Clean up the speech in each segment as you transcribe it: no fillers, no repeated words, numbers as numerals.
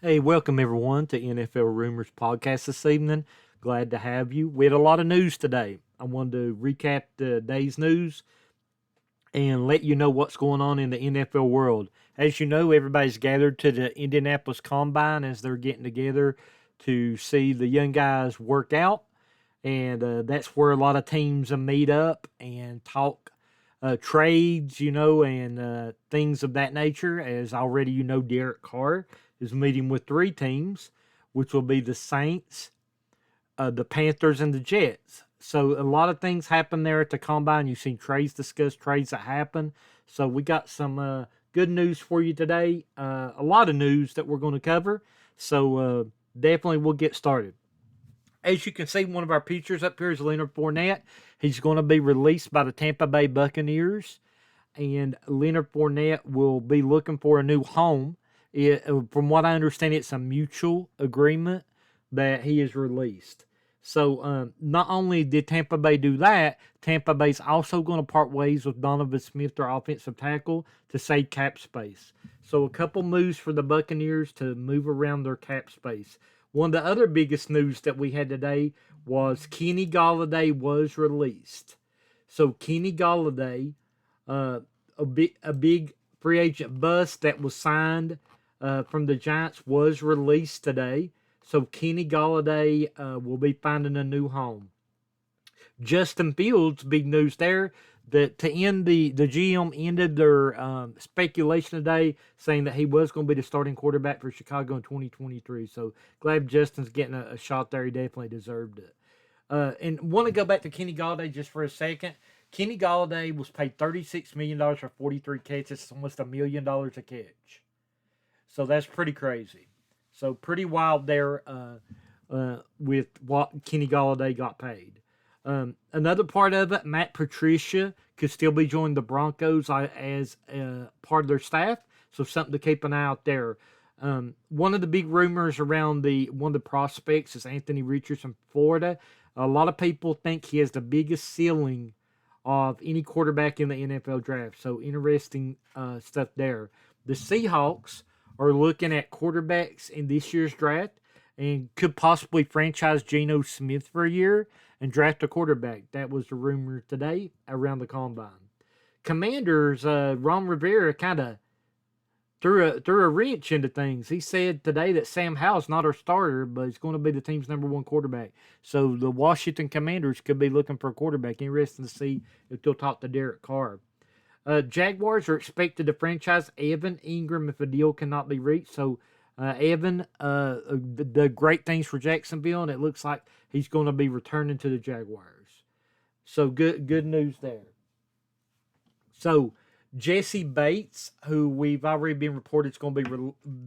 Hey, welcome everyone to NFL Rumors Podcast this evening. Glad to have you. We had a lot of news today. I wanted to recap the day's news and let you know what's going on in the NFL world. As you know, everybody's gathered to the Indianapolis Combine as they're getting together to see the young guys work out. And that's where a lot of teams meet up and talk trades, and things of that nature. As already Derek Carr is meeting with three teams, which will be the Saints, the Panthers, and the Jets. So a lot of things happen there at the combine. You've seen trades discussed, trades that happen. So we got some good news for you today. A lot of news that we're going to cover. So definitely we'll get started. As you can see, one of our pictures up here is Leonard Fournette. He's going to be released by the Tampa Bay Buccaneers, and Leonard Fournette will be looking for a new home. From what I understand, it's a mutual agreement that he is released. So not only did Tampa Bay do that, Tampa Bay's also going to part ways with Donovan Smith, their offensive tackle, to save cap space. So a couple moves for the Buccaneers to move around their cap space. One of the other biggest news that we had today was Kenny Golladay was released. So Kenny Golladay, a big free agent bust that was signed from the Giants, was released today. So Kenny Golladay will be finding a new home. Justin Fields, big news there. That to end the GM ended their speculation today, saying that he was going to be the starting quarterback for Chicago in 2023. So glad Justin's getting a shot there. He definitely deserved it. And want to go back to Kenny Golladay just for a second. Kenny Golladay was paid $36 million for 43 catches. It's almost $1 million a catch. So that's pretty crazy. So pretty wild there with what Kenny Golladay got paid. Another part of it, Matt Patricia could still be joining the Broncos as part of their staff, so something to keep an eye out there. One of the big rumors around one of the prospects is Anthony Richardson from Florida. A lot of people think he has the biggest ceiling of any quarterback in the NFL draft, so interesting stuff there. The Seahawks are looking at quarterbacks in this year's draft and could possibly franchise Geno Smith for a year and draft a quarterback. That was the rumor today around the combine. Commanders, Ron Rivera kind of threw a wrench into things. He said today that Sam Howell's not our starter, but he's going to be the team's number one quarterback. So the Washington Commanders could be looking for a quarterback. Interesting to see if they'll talk to Derek Carr. Jaguars are expected to franchise Evan Ingram if a deal cannot be reached. So Evan, the great things for Jacksonville, and it looks like he's going to be returning to the Jaguars. So good news there. So Jesse Bates, who we've already been reported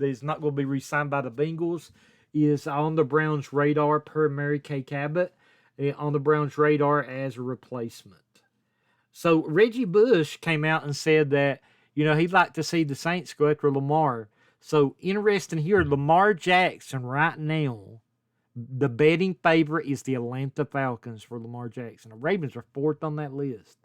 is not going to be re-signed by the Bengals, is on the Browns' radar per Mary Kay Cabot, on the Browns' radar as a replacement. So Reggie Bush came out and said that he'd like to see the Saints go after Lamar. So interesting here, Lamar Jackson right now, the betting favorite is the Atlanta Falcons for Lamar Jackson. The Ravens are fourth on that list.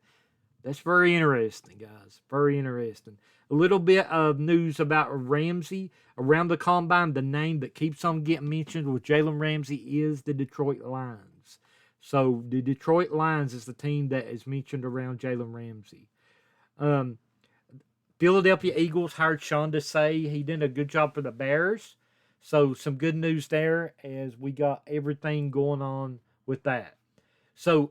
That's very interesting, guys. Very interesting. A little bit of news about Ramsey around the combine. The name that keeps on getting mentioned with Jalen Ramsey is the Detroit Lions. So the Detroit Lions is the team that is mentioned around Jalen Ramsey. Philadelphia Eagles hired Sean Desai. He did a good job for the Bears. So some good news there as we got everything going on with that. So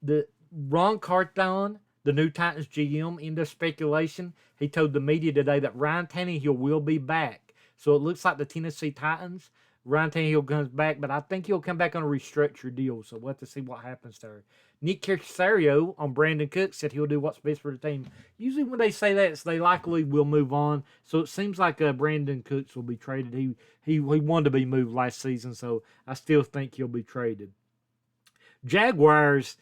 the Ron Carthon, the new Titans GM, in the speculation, he told the media today that Ryan Tannehill will be back. So it looks like the Tennessee Titans, Ryan Tannehill comes back, but I think he'll come back on a restructured deal. So we'll have to see what happens there. Nick Casario on Brandon Cook said he'll do what's best for the team. Usually when they say that, they likely will move on. So it seems like Brandon Cooks will be traded. He wanted to be moved last season, so I still think he'll be traded. Jaguars,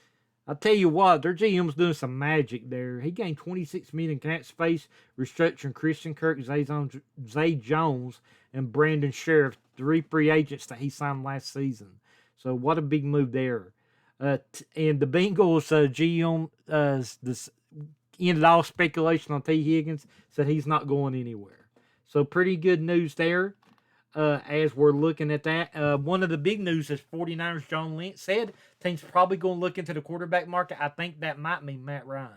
I'll tell you what, their GM's doing some magic there. He gained $26 million cap space, restructuring Christian Kirk, Zay Jones, and Brandon Sheriff, 3 free agents that he signed last season. So what a big move there. And the Bengals GM ended all speculation on T. Higgins, said he's not going anywhere. So pretty good news there. as we're looking at that. One of the big news is 49ers John Lynch said teams probably going to look into the quarterback market. I think that might mean Matt Ryan.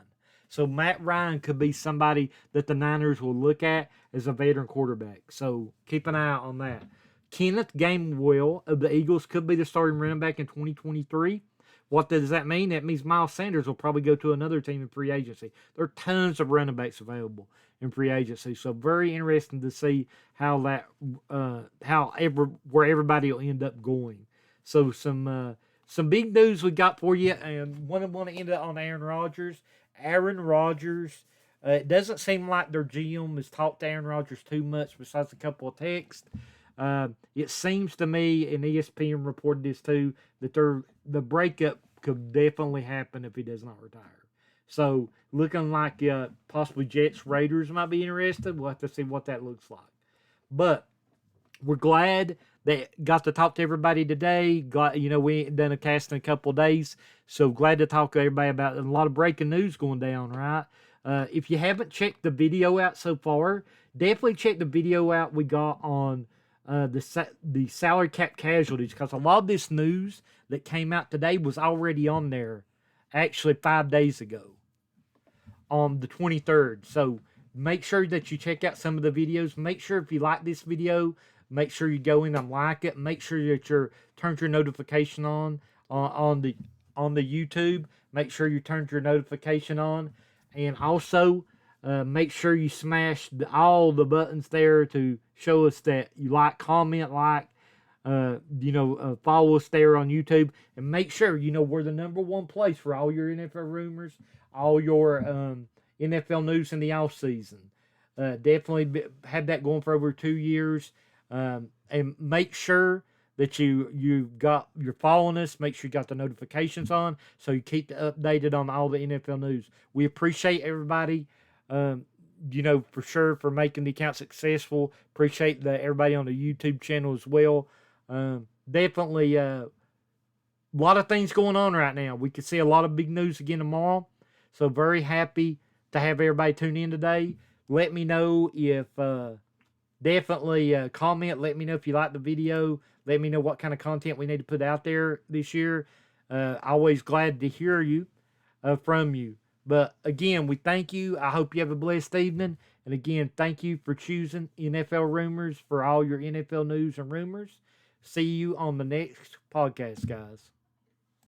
So Matt Ryan could be somebody that the Niners will look at as a veteran quarterback. So keep an eye out on that. Kenneth Gainwell of the Eagles could be the starting running back in 2023. What does that mean? That means Miles Sanders will probably go to another team in free agency. There are tons of running backs available in free agency, so very interesting to see how that, where everybody will end up going. So some big news we got for you, and want to end it on Aaron Rodgers. Aaron Rodgers. It doesn't seem like their GM has talked to Aaron Rodgers too much, besides a couple of texts. It seems to me, and ESPN reported this too, that the breakup could definitely happen if he does not retire. So looking like possibly Jets, Raiders might be interested. We'll have to see what that looks like. But we're glad that got to talk to everybody today. We ain't done a cast in a couple of days, so glad to talk to everybody about a lot of breaking news going down, right? If you haven't checked the video out so far, definitely check the video out we got on the salary cap casualties, because a lot of this news that came out today was already on there actually 5 days ago on the 23rd. So make sure that you check out some of the videos. Make sure if you like this video, make sure you go in and like it. Make sure that you turn your notification on the YouTube. Make sure you turn your notification on, and also make sure you smash all the buttons there to show us that you like, comment, follow us there on YouTube, and make sure we're the number one place for all your NFL rumors, all your NFL news in the off season. Definitely had that going for over 2 years, and make sure that you're following us. Make sure you got the notifications on so you keep updated on all the NFL news. We appreciate everybody. For sure, for making the account successful. Appreciate everybody on the YouTube channel as well. Definitely a lot of things going on right now. We could see a lot of big news again tomorrow. So very happy to have everybody tune in today. Let me know if definitely comment. Let me know if you like the video. Let me know what kind of content we need to put out there this year. Always glad to hear from you. But again, we thank you. I hope you have a blessed evening. And again, thank you for choosing NFL Rumors for all your NFL news and rumors. See you on the next podcast, guys.